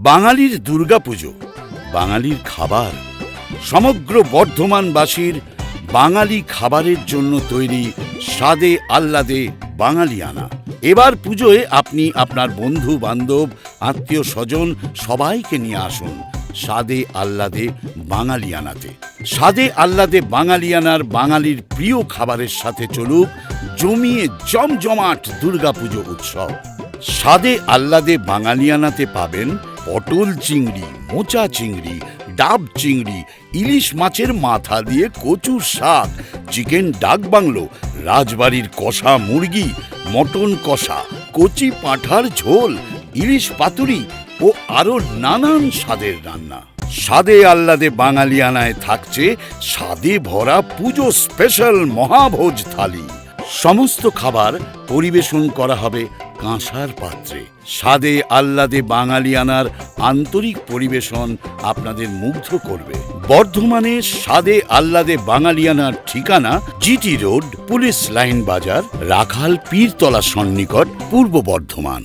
বাঙালির দুর্গাপুজো, বাঙালির খাবার, সমগ্র বর্ধমানবাসীর বাঙালি খাবারের জন্য তৈরি স্বাদে আহ্লাদে বাঙালিয়ানা। এবার পুজোয় আপনি আপনার বন্ধু বান্ধব, আত্মীয় স্বজন সবাইকে নিয়ে আসুন স্বাদে আহ্লাদে বাঙালিয়ানাতে। স্বাদে আহ্লাদে বাঙালিয়ানার বাঙালির প্রিয় খাবারের সাথে চলুক জমিয়ে জমজমাট দুর্গাপুজো উৎসব। স্বাদে আহ্লাদে বাঙালিয়ানাতে পাবেন পটল চিংড়ি, মোচা চিংড়ি, ডাব চিংড়ি, ইলিশ মাছের মাথা দিয়ে কচুর শাক, চিকেন ডাক বাংলো, রাজবাড়ির কষা মুরগি, মটন কষা, কচি পাঁঠার ঝোল, ইলিশ পাতুরি ও আরো নানান স্বাদের রান্না। স্বাদে আহ্লাদে বাঙালিয়ানায় থাকছে স্বাদে ভরা পুজো স্পেশাল মহাভোজ থালি। সমস্ত খাবার পরিবেশন করা হবে কাঁসার পাত্রে। স্বাদে আহ্লাদে বাঙালিয়ানার আন্তরিক পরিবেশন আপনাদের মুগ্ধ করবে। বর্ধমানে স্বাদে আহ্লাদে বাঙালিয়ানার ঠিকানা জিটি রোড, পুলিশ লাইন বাজার, রাখাল পীরতলা সন্নিকট, পূর্ব বর্ধমান।